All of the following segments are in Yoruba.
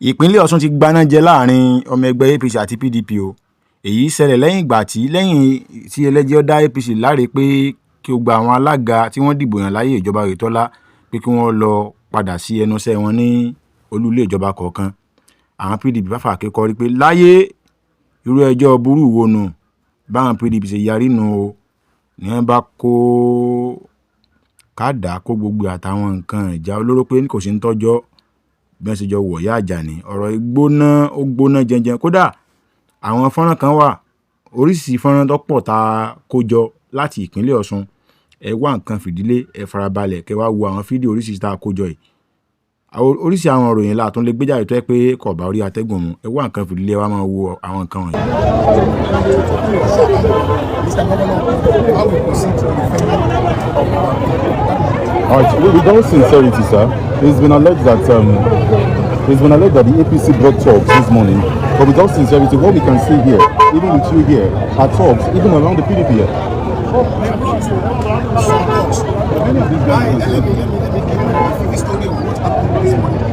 Ìpínlẹ̀ Ọ̀ṣun ti gbaná jẹ láàrin ọmọ ẹgbẹ́ APC àti PDP o. Èyí ṣẹlẹ̀ lẹ́yìn tí ẹlẹ́jọ́ dá APC láre pé kí ó gba àwọn alága tí wọ́n dìbò yàn láyé ìjọba Oyètọ́lá pé kí wọ́n lọ padà sí ẹnu iṣẹ́ wọn ní olú ilé ìjọba kọ̀ọ̀kan. Àwọn PDP bá fà kékọ́rí pé láyé irú ẹjọ́ burú wo nù báwọn PDP ṣe yarí nù o ní wọ́n bá kó kádà kó gbogbo àtàwọn nǹkan ìjà olóró pé kò sí ń tọ́jọ́ bí wọ́n ṣe jọ wọ̀yá àjà ní ọ̀rọ̀ ó gbóná jẹjẹ. Kódà àwọn fọ́nrán kan wà oríṣiríṣi fọ́nrán tó pọ̀ tá a kó jọ láti ìpínlẹ̀ Ọ̀ṣun. Ẹ wá nǹkan fìdílé, ẹ farabalẹ̀ kẹ́ wá wo àwọn fídíò oríṣiríṣi tá a kó jọ yìí. Oríṣi àwọn ìròyìn la tún lè gbé jáde tó yẹ pé kò bá orí atẹ́gùn mu. Ẹ wá nǹkan fìdílé wá máa wo àwọn nǹkan wọ̀nyí. All right, with all sincerity, sir, it's been alleged that the APC brought talks this morning. But with all sincerity, what we can see here, even with you here, are talks, even around the PDP here. Many of these guys. Let me give you the story of what happened this morning.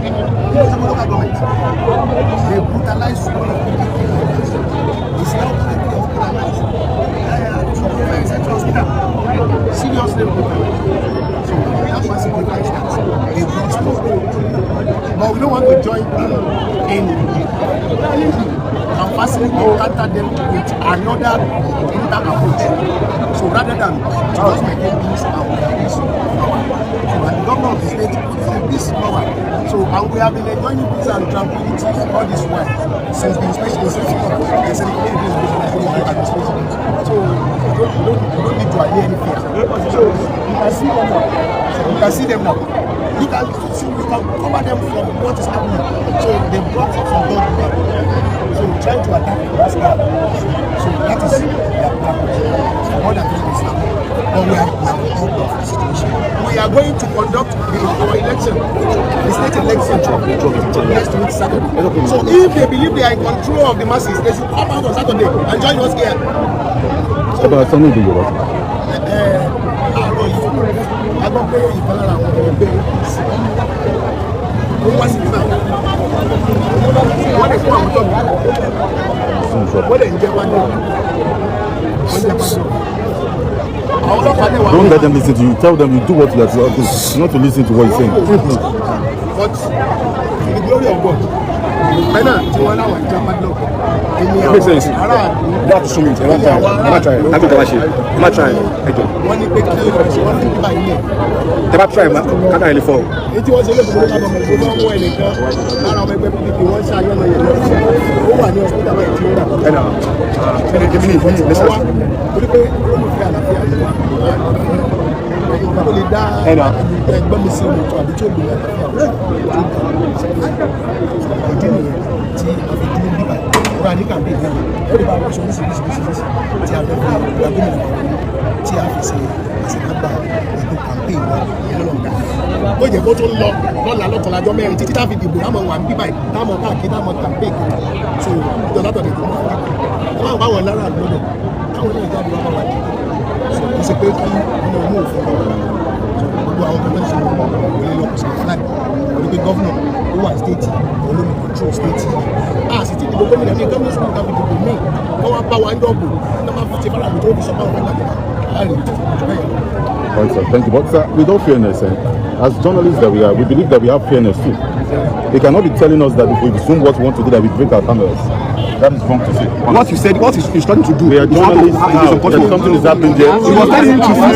They brutalized one of the PDP members. It's now brutalized. Seriously, so we have massive devices. They brought talk. But we don't want to join in and facilitate counter them with another approach. So rather than just making this and the governor of the state said this power. So and we have been enjoying peace and tranquility all this while since the inspection is so you don't need to allay any fear. So you can see them now. You can cover them from what is happening. So they brought from God. So trying to attack this guy. So that is their plan. More than this now. But we are out of the situation. We are going to conduct our election, the state election next week Saturday. So if they believe they are in control of the masses, they should come out on Saturday and join us here. So, about Sunday, do you know? I don't pay you for that. What don't let them listen to you. Tell them you do what you are doing, not to listen to what you're saying. But to the glory of God. Makes sense. You have to show me. I'm not trying. I'm not trying. I'm not trying. Can't really fall. The governor who was state or control state. Sì ti dìbò gómìnà ní gómìnà sì nígbà dìbò mí wọ́n wá bá wa ń dọ̀gbò ní wọ́n máa fi fara mi tó fi sọ́kàn fún ìgbàgbọ́ láàrin ìjọba. Right, sir. Thank you. But sir, with all fairness, as journalists that we are, we believe that we have fairness too. They cannot be telling us that if we assume what we want to do, that we break our cameras. That is wrong to say. What you said, what is starting to do? We are journalists now. Something is happening there. He was telling him to hold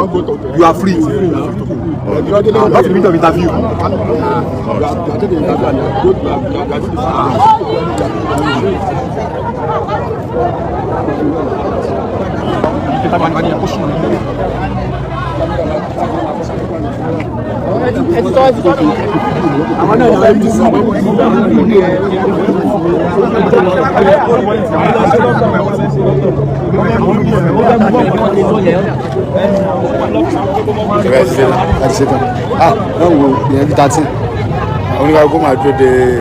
on. You are free. That's the meaning of interview. Ah, non, il y a invitation. On va comment de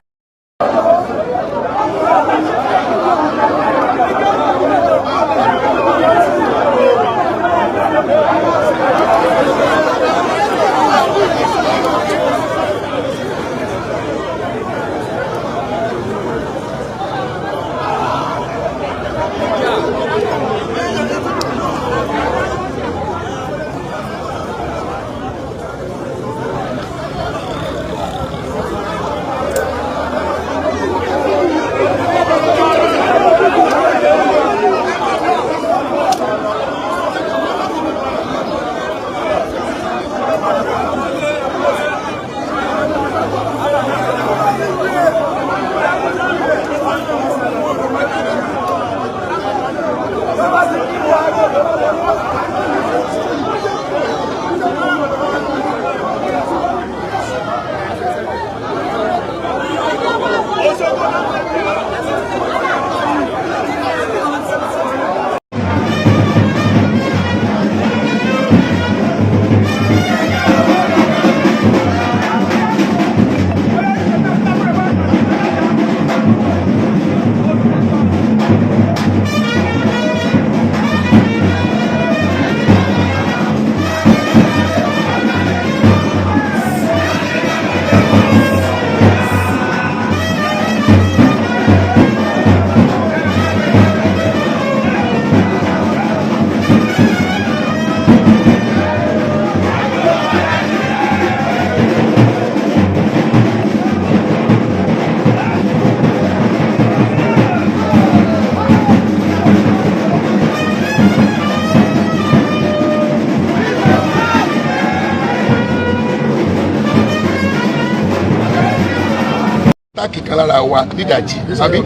táàkì kan lára wa nídàjí àbí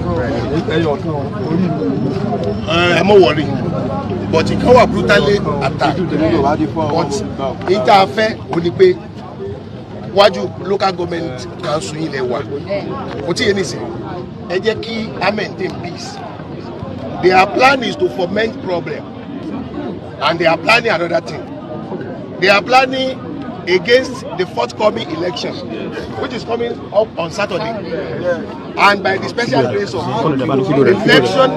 ẹ mọ̀ wọ̀rí but ìkan wà brutally attack but ìta afẹ́ ò ní pé wájú local government council ilẹ̀ wa kò tí yé nìsín ẹ jẹ́ kí a maintain peace. Their plan is to foment problem and they are planning another thing. They are planning against the forthcoming election, which is coming up on Saturday. And by the special grace of God, the election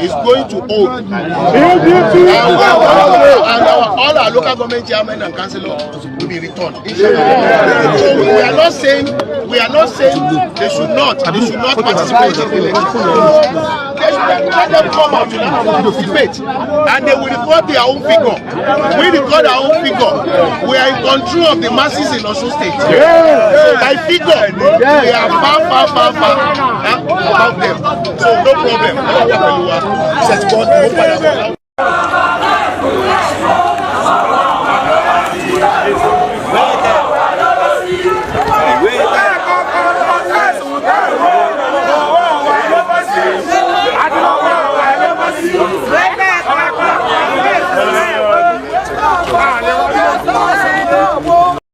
is going to hold. And all our local government chairmen and councillors will be returned. So we are not saying they should not participate in the election. Let them come out and participate, and they will record their own figure. We record our own figure. We are in control of the masses in Osun State. So by figure, we are far above them. So no problem.